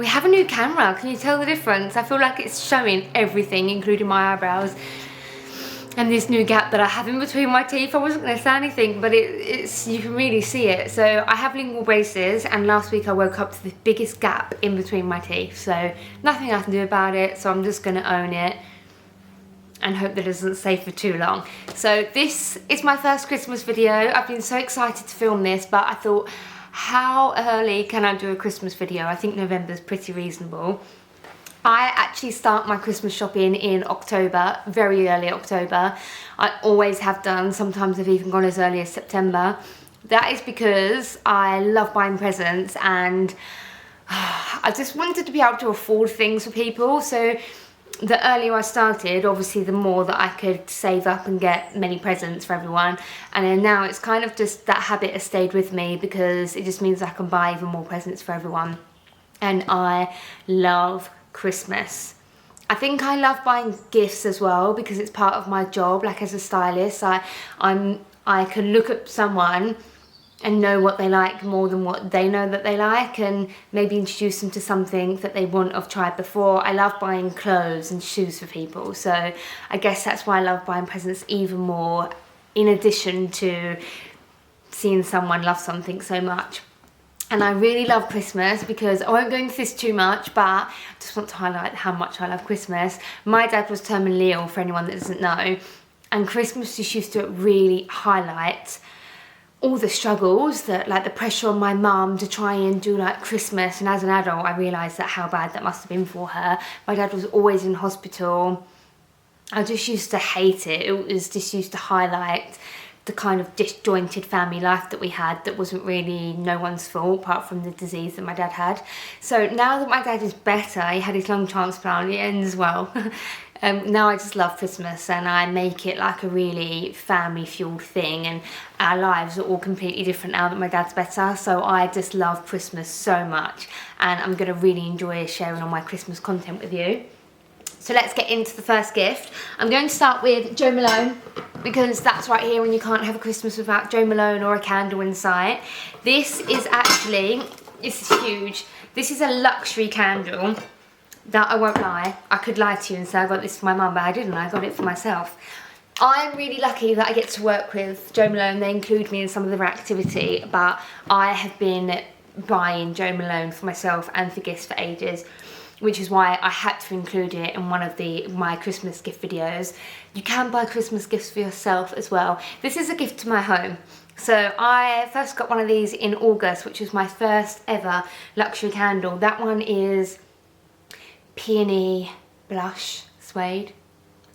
we have a new camera. Can you tell the difference? I feel like it's showing everything, including my eyebrows. And this new gap that I have in between my teeth. I wasn't gonna say anything, but it's you can really see it. So I have lingual braces, and last week I woke up to the biggest gap in between my teeth. So nothing I can do about it, so I'm just gonna own it and hope that it doesn't stay for too long. So this is my first Christmas video. I've been so excited to film this, but I thought, how early can I do a Christmas video? I think November's pretty reasonable. I actually start my Christmas shopping in October, very early October. I always have done, sometimes I've even gone as early as September. That is because I love buying presents, and I just wanted to be able to afford things for people. So the earlier I started, obviously the more that I could save up and get many presents for everyone. And then now it's kind of just that habit has stayed with me, because it just means I can buy even more presents for everyone. And I love Christmas. I think I love buying gifts as well, because it's part of my job. Like, as a stylist, I can look at someone and know what they like more than what they know that they like, and maybe introduce them to something that they wouldn't have tried before. I love buying clothes and shoes for people, so I guess that's why I love buying presents even more, in addition to seeing someone love something so much. And I really love Christmas, because I won't go into this too much, but I just want to highlight how much I love Christmas. My dad was terminally ill, for anyone that doesn't know, and Christmas just used to really highlight all the struggles, that, like, the pressure on my mum to try and do like Christmas. And as an adult, I realised that how bad that must have been for her. My dad was always in hospital. I just used to hate it. It was just used to highlight the kind of disjointed family life that we had, that wasn't really no one's fault apart from the disease that my dad had. So now that my dad is better, he had his lung transplant, it ends well. Now I just love Christmas, and I make it like a really family fueled thing, and our lives are all completely different now that my dad's better. So I just love Christmas so much, and I'm gonna really enjoy sharing all my Christmas content with you. So let's get into the first gift. I'm going to start with Jo Malone, because that's right here, and you can't have a Christmas without Jo Malone or a candle in sight. This is actually, this is huge. This is a luxury candle that, I won't lie, I could lie to you and say I got this for my mum, but I didn't, I got it for myself. I'm really lucky that I get to work with Jo Malone. They include me in some of their activity, but I have been buying Jo Malone for myself and for gifts for ages, which is why I had to include it in one of my Christmas gift videos. You can buy Christmas gifts for yourself as well. This is a gift to my home. So I first got one of these in August, which was my first ever luxury candle. That one is Peony Blush Suede,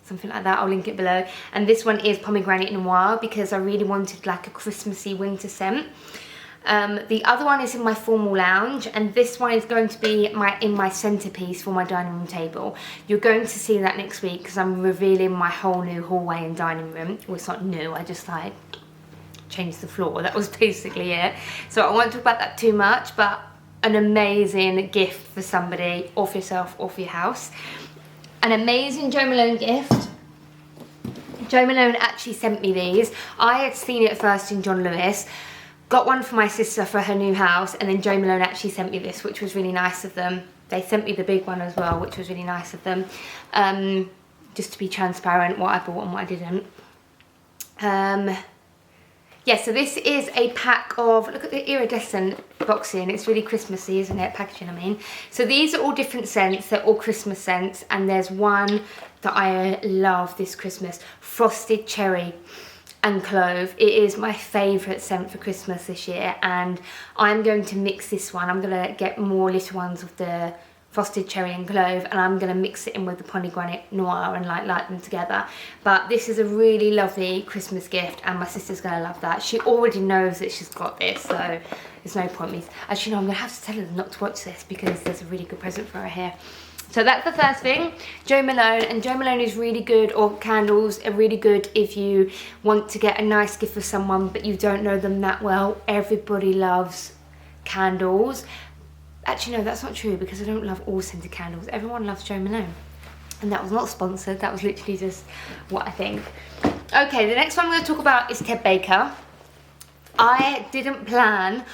something like that. I'll link it below. And this one is Pomegranate Noir, because I really wanted like a Christmassy winter scent. The other one is in my formal lounge, and this one is going to be in my centerpiece for my dining room table. You're going to see that next week, because I'm revealing my whole new hallway and dining room. Well, it's not new, I just like changed the floor. That was basically it. So I won't talk about that too much, but an amazing gift for somebody, or for yourself, or for your house. An amazing Jo Malone gift. Jo Malone actually sent me these. I had seen it first in John Lewis. Got one for my sister for her new house, and then Jo Malone actually sent me this, which was really nice of them. They sent me the big one as well, which was really nice of them. Just to be transparent, what I bought and what I didn't. Yeah, so this is a pack of, look at the iridescent boxing. It's really Christmassy, isn't it? Packaging, I mean. So these are all different scents. They're all Christmas scents, and there's one that I love this Christmas, Frosted Cherry and Clove. It is my favourite scent for Christmas this year, and I'm going to mix this one. I'm going to get more little ones of the Frosted Cherry and Clove, and I'm going to mix it in with the Pomegranate Noir and light them together. But this is a really lovely Christmas gift, and my sister's going to love that. She already knows that she's got this, so there's no point me. Actually, no, I'm going to have to tell her not to watch this, because there's a really good present for her here. So that's the first thing, Jo Malone. And Jo Malone is really good, or candles are really good if you want to get a nice gift for someone but you don't know them that well. Everybody loves candles. Actually, no, that's not true, because I don't love all scented candles. Everyone loves Jo Malone. And that was not sponsored, that was literally just what I think. Okay, the next one I'm going to talk about is Ted Baker. I didn't plan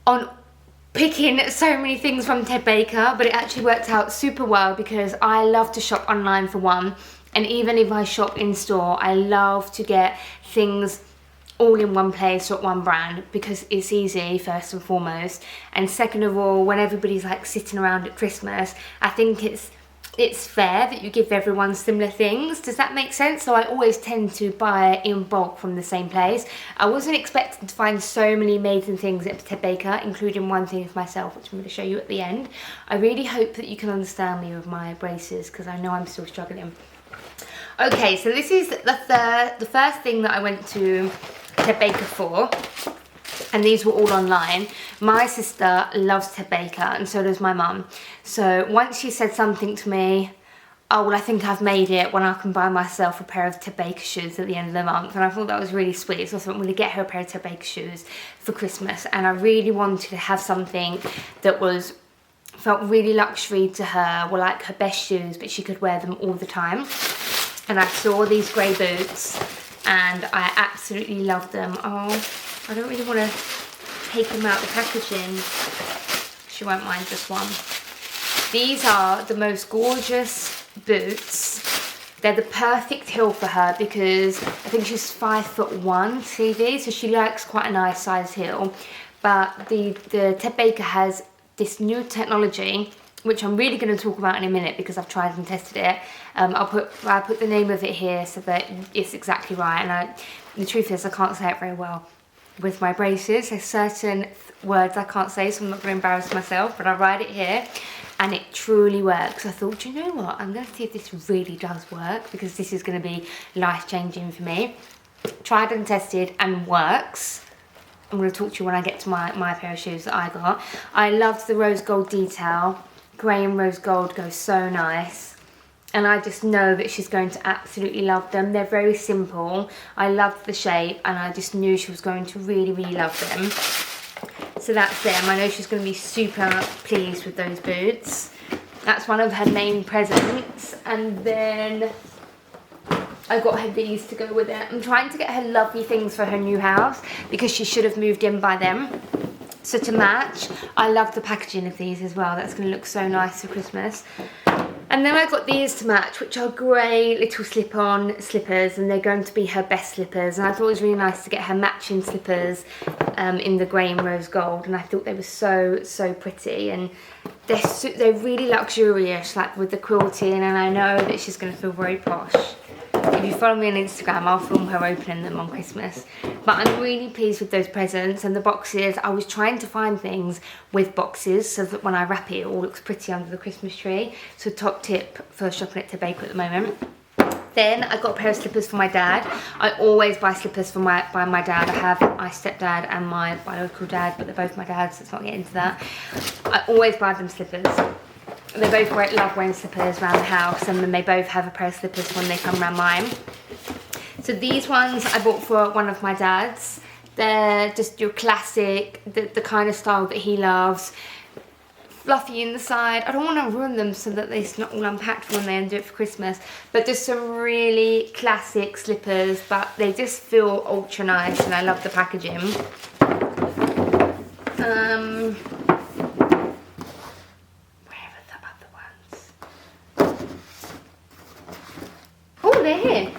on picking so many things from Ted Baker, but it actually worked out super well because I love to shop online for one, and even if I shop in store, I love to get things all in one place or one brand because it's easy, first and foremost, and second of all, when everybody's like sitting around at Christmas, I think it's fair that you give everyone similar things. Does that make sense? So I always tend to buy in bulk from the same place. I wasn't expecting to find so many amazing things at Ted Baker, including one thing for myself, which I'm going to show you at the end. I really hope that you can understand me with my braces because I know I'm still struggling. Okay, so this is the first thing that I went to Ted Baker for. And these were all online. My sister loves Ted Baker and so does my mum. So once she said something to me, oh well, I think I've made it when I can buy myself a pair of Ted Baker shoes at the end of the month. And I thought that was really sweet. So I thought I'm going to get her a pair of Ted Baker shoes for Christmas. And I really wanted to have something that felt really luxury to her, were like her best shoes, but she could wear them all the time. And I saw these grey boots and I absolutely loved them. Oh, I don't really want to take them out of the packaging. She won't mind this one. These are the most gorgeous boots. They're the perfect heel for her because I think she's 5'1", Stevie, so she likes quite a nice size heel. But the Ted Baker has this new technology, which I'm really going to talk about in a minute because I've tried and tested it. I'll put the name of it here so that it's exactly right. And the truth is I can't say it very well with my braces. There's certain words I can't say, so I'm not going to embarrass myself, but I write it here and it truly works. I thought, do you know what, I'm going to see if this really does work because this is going to be life-changing for me. Tried and tested and works. I'm going to talk to you when I get to my pair of shoes that I got. I loved the rose gold detail. Grey and rose gold go so nice. And I just know that she's going to absolutely love them. They're very simple. I loved the shape and I just knew she was going to really, really love them. So that's them. I know she's going to be super pleased with those boots. That's one of her main presents. And then I got her these to go with it. I'm trying to get her lovely things for her new house because she should have moved in by then. So to match, I love the packaging of these as well. That's going to look so nice for Christmas. And then I got these to match, which are grey little slip-on slippers, and they're going to be her best slippers. And I thought it was really nice to get her matching slippers in the grey and rose gold, and I thought they were so, so pretty. And they're really luxurious, like with the quilting, and I know that she's going to feel very posh. If you follow me on Instagram, I'll film her opening them on Christmas. But I'm really pleased with those presents and the boxes. I was trying to find things with boxes so that when I wrap it, it all looks pretty under the Christmas tree. So top tip for shopping at Ted Baker at the moment. Then I got a pair of slippers for my dad. I always buy slippers for my dad. I have my stepdad and my biological dad, but they're both my dads, so let's not get into that. I always buy them slippers. They both love wearing slippers around the house, and then they both have a pair of slippers when they come around mine. So these ones I bought for one of my dads. They're just your classic, the kind of style that he loves. Fluffy inside. I don't want to ruin them so that they're not all unpacked when they undo it for Christmas. But just some really classic slippers, but they just feel ultra nice, and I love the packaging. They're here.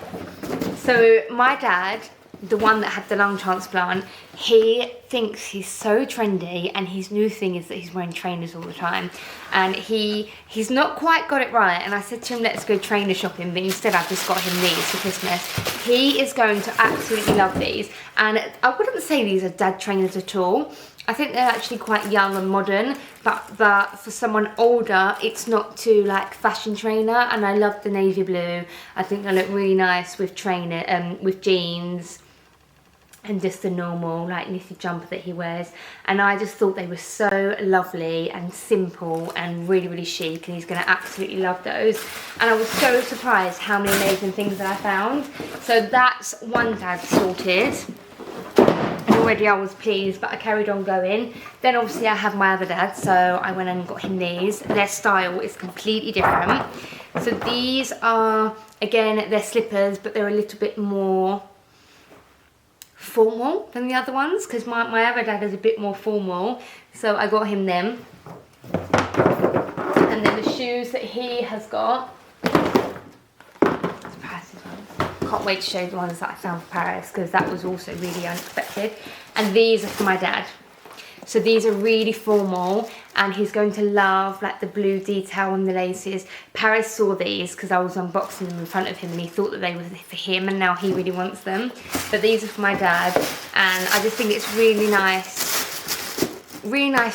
So my dad, the one that had the lung transplant, he thinks he's so trendy, and his new thing is that he's wearing trainers all the time, and he's not quite got it right. And I said to him, let's go trainer shopping, but instead I've just got him these for Christmas. He is going to absolutely love these, and I wouldn't say these are dad trainers at all. I think they're actually quite young and modern, but for someone older, it's not too like fashion trainer. And I love the navy blue. I think they look really nice with with jeans and just the normal like knitted jumper that he wears. And I just thought they were so lovely and simple and really, really chic, and he's going to absolutely love those. And I was so surprised how many amazing things that I found. So that's one dad sorted. Already I was pleased, but I carried on going. Then obviously I have my other dad, so I went and got him these. Their style is completely different. So these are, again, they're slippers, but they're a little bit more formal than the other ones, because my other dad is a bit more formal, so I got him them. And then the shoes that he has got, can't wait to show you the ones that I found for Paris, because that was also really unexpected. And these are for my dad. So these are really formal, and he's going to love like the blue detail on the laces. Paris saw these because I was unboxing them in front of him, and he thought that they were for him, and now he really wants them. But these are for my dad, and I just think it's really nice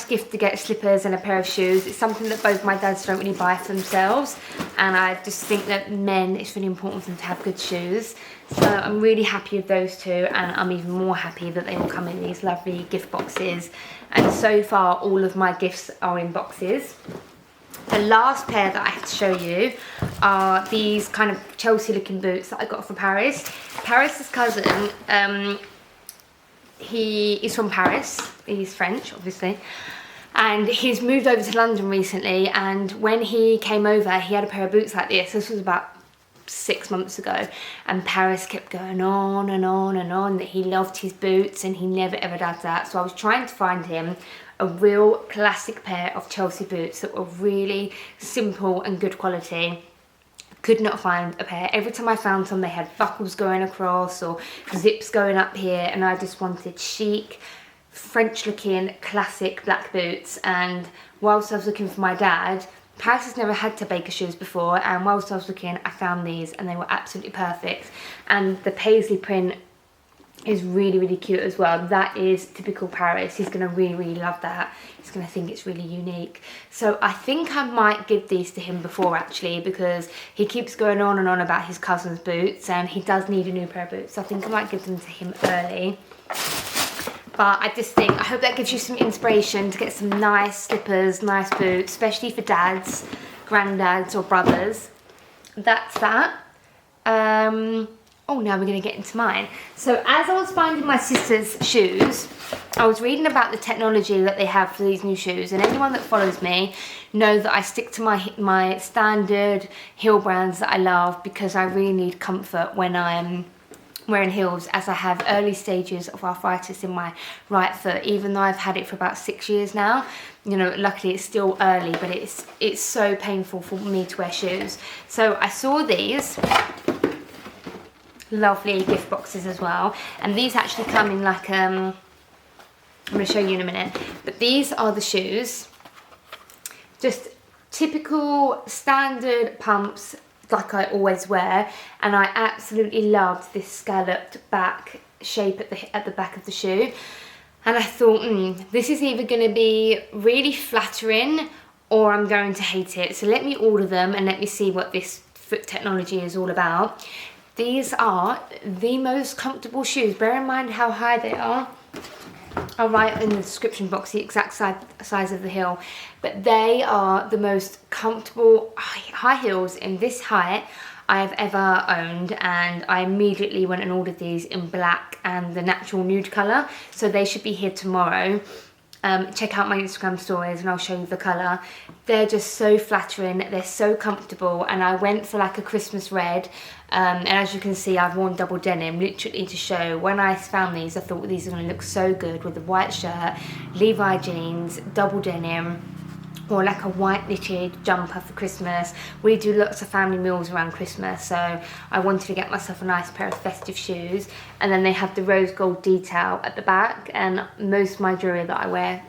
gift to get slippers and a pair of shoes. It's something that both my dads don't really buy for themselves, and I just think that men, it's really important for them to have good shoes. So I'm really happy with those two, and I'm even more happy that they all come in these lovely gift boxes. And so far all of my gifts are in boxes. The last pair that I have to show you are these kind of Chelsea looking boots that I got for Paris. Paris's cousin, he is from Paris, he's French obviously, and he's moved over to London recently, and when he came over he had a pair of boots like this was about 6 months ago, and Paris kept going on and on and on that he loved his boots and he never ever does that. So I was trying to find him a real classic pair of Chelsea boots that were really simple and good quality. Could not find a pair. Every time I found some they had buckles going across or zips going up here, and I just wanted chic, French looking classic black boots. And whilst I was looking for my dad, Paris has never had Tabaka shoes before, and whilst I was looking I found these and they were absolutely perfect. And the paisley print is really cute as well. That is typical Paris. He's going to really love that. He's going to think it's really unique. So I think I might give these to him before actually, because he keeps going on and on about his cousin's boots and he does need a new pair of boots. So I think I might give them to him early. But I just think, I hope that gives you some inspiration to get some nice slippers, nice boots, especially for dads, granddads or brothers. That's that. Oh, now we're going to get into mine. So as I was finding my sister's shoes, I was reading about the technology that they have for these new shoes, and anyone that follows me knows that I stick to my standard heel brands that I love, because I really need comfort when I'm wearing heels, as I have early stages of arthritis in my right foot. Even though I've had it for about 6 years now, you know, luckily it's still early, but it's so painful for me to wear shoes. So I saw these lovely gift boxes as well, and these actually come in like I'm going to show you in a minute, but these are the shoes, just typical standard pumps like I always wear, and I absolutely loved this scalloped back shape at the back of the shoe, and I thought this is either going to be really flattering or I'm going to hate it. So let me order them and let me see what this foot technology is all about. These are the most comfortable shoes. Bear in mind how high they are. I'll write in the description box the exact size of the heel, but they are the most comfortable high heels in this height I have ever owned, and I immediately went and ordered these in black and the natural nude colour, so they should be here tomorrow. Check out my Instagram stories and I'll show you the colour. They're just so flattering, they're so comfortable, and I went for like a Christmas red, and as you can see I've worn double denim literally to show. When I found these I thought these are going to look so good with a white shirt, Levi jeans, double denim, or like a white knitted jumper for Christmas. We do lots of family meals around Christmas, so I wanted to get myself a nice pair of festive shoes. And then they have the rose gold detail at the back, and most of my jewellery that I wear,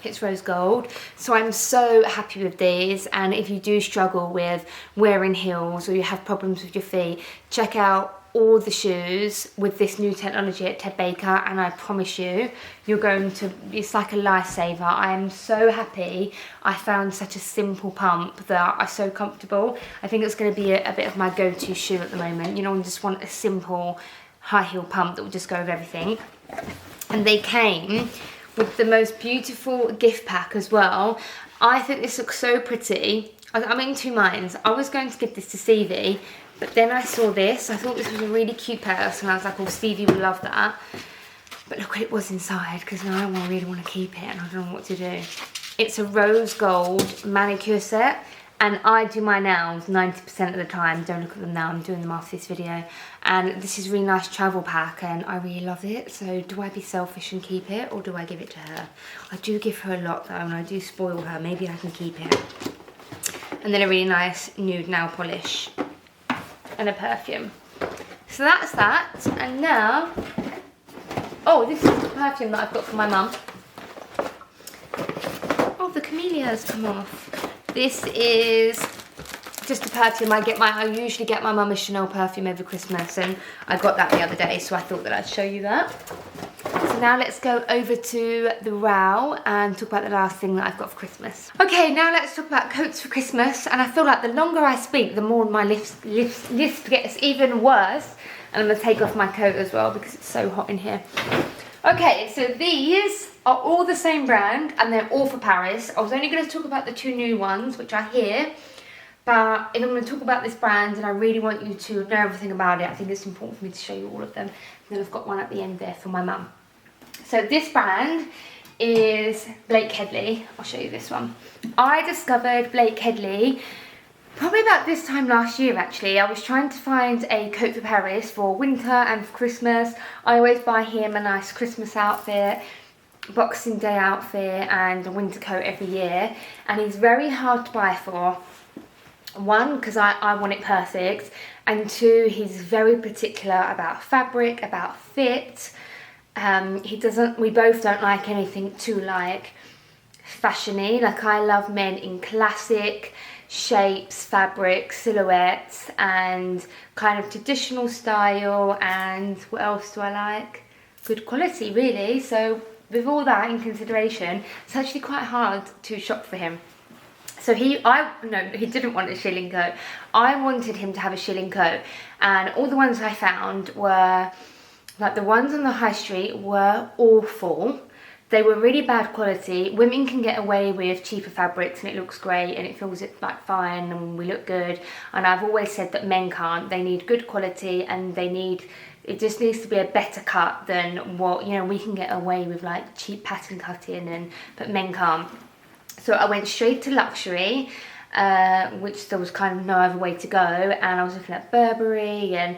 it's rose gold. So I'm so happy with these, and if you do struggle with wearing heels or you have problems with your feet, check out all the shoes with this new technology at Ted Baker, and I promise you, you're going to, it's like a lifesaver. I am so happy I found such a simple pump that are so comfortable. I think it's going to be a bit of my go-to shoe at the moment. You know, I just want a simple high heel pump that will just go with everything. And they came with the most beautiful gift pack as well. I think this looks so pretty. I'm in two minds. I was going to give this to Stevie, but then I saw this. I thought this was a really cute purse, and I was like, oh, Stevie would love that. But look what it was inside, because now I really want to keep it, and I don't know what to do. It's a rose gold manicure set, And I do my nails 90% of the time. Don't look at them now, I'm doing them after this video. And this is a really nice travel pack and I really love it. So do I be selfish and keep it, or do I give it to her? I do give her a lot though, and I do spoil her. Maybe I can keep it. And then a really nice nude nail polish and a perfume. So that's that. And now, oh, this is the perfume that I've got for my mum. Oh, the camellias come off. This is just a perfume I usually get my mum a Chanel perfume every Christmas, and I got that the other day, so I thought that I'd show you that. So now let's go over to the WHRON and talk about the last thing that I've got for Christmas. Okay, now let's talk about coats for Christmas, and I feel like the longer I speak, the more my list gets even worse, and I'm gonna take off my coat as well because it's so hot in here. Okay, so these are all the same brand and they're all for Paris. I was only going to talk about the 2 new ones, which are here. But if I'm going to talk about this brand and I really want you to know everything about it, I think it's important for me to show you all of them. And then I've got one at the end there for my mum. So this brand is Blake Headley. I'll show you this one. I discovered Blake Headley probably about this time last year actually. I was trying to find a coat for Paris for winter and for Christmas. I always buy him a nice Christmas outfit, Boxing Day outfit and a winter coat every year. And he's very hard to buy for. One, because I want it perfect. And 2, he's very particular about fabric, about fit. We both don't like anything too like fashiony. Like I love men in classic shapes, fabrics, silhouettes and kind of traditional style, and what else do I like? Good quality really. So with all that in consideration, it's actually quite hard to shop for him. So he didn't want a shilling coat. I wanted him to have a shilling coat, and all the ones I found were, like the ones on the high street were awful. They were really bad quality. Women can get away with cheaper fabrics and it looks great and it feels like fine and we look good. And I've always said that men can't. They need good quality and it just needs to be a better cut than what, we can get away with like cheap pattern cutting, but men can't. So I went straight to luxury, which there was kind of no other way to go. And I was looking at Burberry and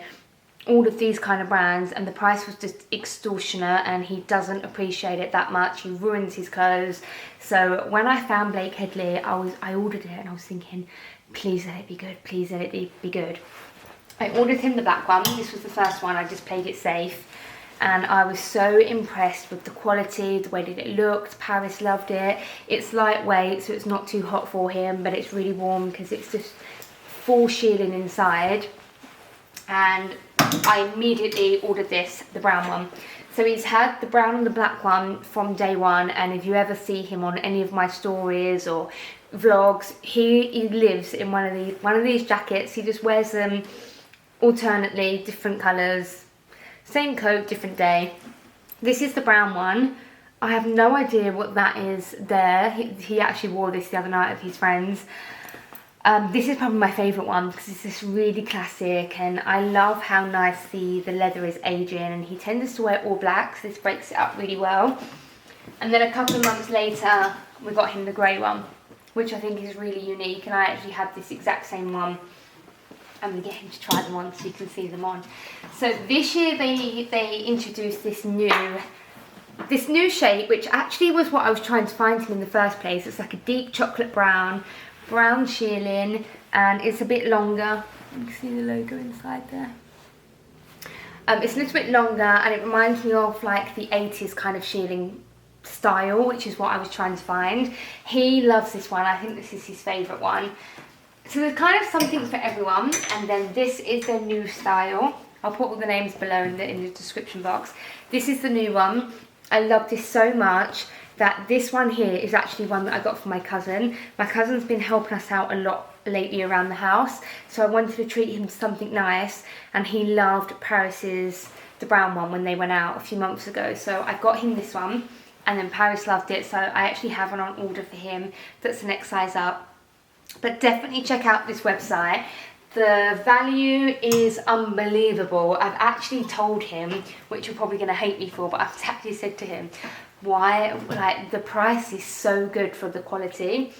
all of these kind of brands, and the price was just extortionate and he doesn't appreciate it that much. He ruins his clothes. So when I found Blake Headley, I ordered it and I was thinking, please let it be good, please let it be good. I ordered him the black one. This was the first one. I just played it safe. And I was so impressed with the quality, the way that it looked. Paris loved it. It's lightweight, so it's not too hot for him, but it's really warm because it's just full shearling inside. And I immediately ordered the brown one. So he's had the brown and the black one from day one, and if you ever see him on any of my stories or vlogs, he lives in one of these jackets. He just wears them alternately, different colours, same coat, different day. This is the brown one. I have no idea what that is there. He actually wore this the other night with his friends. This is probably my favourite one because it's just really classic, and I love how nice the leather is aging, and he tends to wear all black, so this breaks it up really well. And then a couple of months later we got him the grey one, which I think is really unique, and I actually have this exact same one. I'm going to get him to try them on so you can see them on. So this year they introduced this new shape, which actually was what I was trying to find him in the first place. It's like a deep chocolate brown shearling, and it's a bit longer. You can see the logo inside there. It's a little bit longer, and it reminds me of like the 80s kind of shearling style, which is what I was trying to find. He loves this one. I think this is his favourite one. So there's kind of something for everyone, and then this is their new style. I'll put all the names below in the description box. This is the new one. I love this so much that this one here is actually one that I got for my cousin. My cousin's been helping us out a lot lately around the house, so I wanted to treat him to something nice, and he loved Paris's, the brown one, when they went out a few months ago. So I got him this one, and then Paris loved it, so I actually have one on order for him that's the next size up. But definitely check out this website. The value is unbelievable. I've actually told him, which you're probably going to hate me for, but I've actually said to him, why, like, the price is so good for the quality.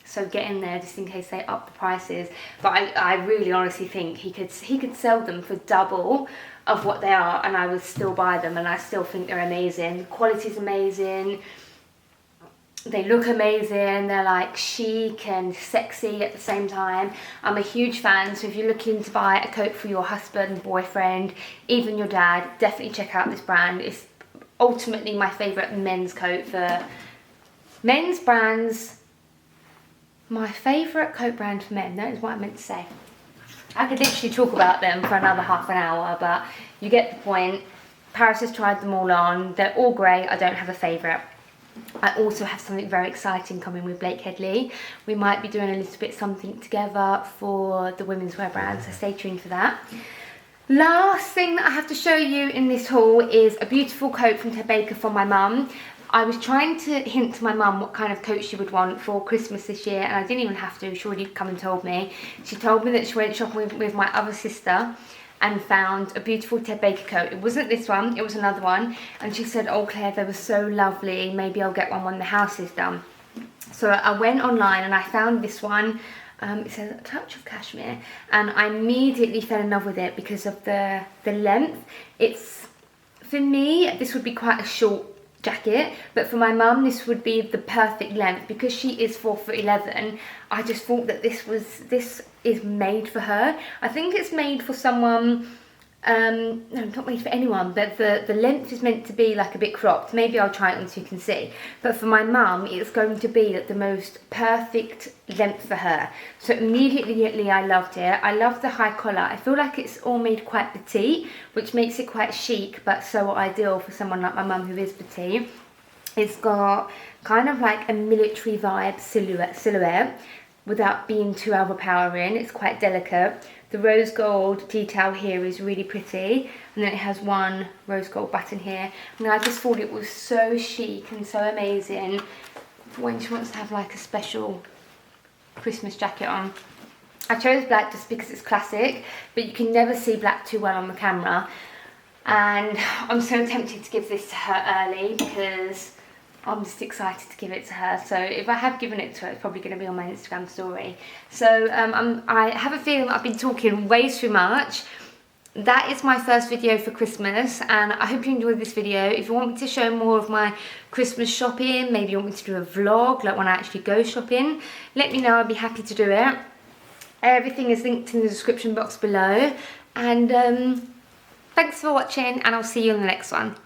So get in there just in case they up the prices. But I really honestly think he could sell them for double of what they are, and I would still buy them, and I still think they're amazing. The quality's amazing. They look amazing. They're like chic and sexy at the same time. I'm a huge fan, so if you're looking to buy a coat for your husband, boyfriend, even your dad, definitely check out this brand. It's ultimately my favourite men's coat for men's brands. My favourite coat brand for men, that is what I meant to say. I could literally talk about them for another half an hour, but you get the point. Paris has tried them all on. They're all great. I don't have a favourite. I also have something very exciting coming with Blake Headley. We might be doing a little bit something together for the women's wear brand, so stay tuned for that. Last thing that I have to show you in this haul is a beautiful coat from Ted Baker for my mum. I was trying to hint to my mum what kind of coat she would want for Christmas this year, and I didn't even have to. She already come and told me. She told me that she went shopping with my other sister and found a beautiful Ted Baker coat. It wasn't this one, it was another one. And she said, oh Claire, they were so lovely. Maybe I'll get one when the house is done. So I went online and I found this one. It says a touch of cashmere, and I immediately fell in love with it because of the length. It's, for me, this would be quite a short jacket, but for my mum this would be the perfect length because she is 4'11". I just thought that this is made for her. I think it's made for someone, no, not made for anyone, but the length is meant to be like a bit cropped. Maybe I'll try it on so you can see, but for my mum it's going to be like the most perfect length for her. So immediately I loved it. I love the high collar. I feel like it's all made quite petite, which makes it quite chic but so ideal for someone like my mum who is petite. It's got kind of like a military vibe silhouette without being too overpowering. It's quite delicate. The rose gold detail here is really pretty, and then it has one rose gold button here. And I just thought it was so chic and so amazing when she wants to have like a special Christmas jacket on. I chose black just because it's classic, but you can never see black too well on the camera. And I'm so tempted to give this to her early because I'm just excited to give it to her. So if I have given it to her, it's probably going to be on my Instagram story. So I have a feeling that I've been talking way too much. That is my first video for Christmas, and I hope you enjoyed this video. If you want me to show more of my Christmas shopping, maybe you want me to do a vlog, like when I actually go shopping, let me know. I'd be happy to do it. Everything is linked in the description box below. And thanks for watching, and I'll see you in the next one.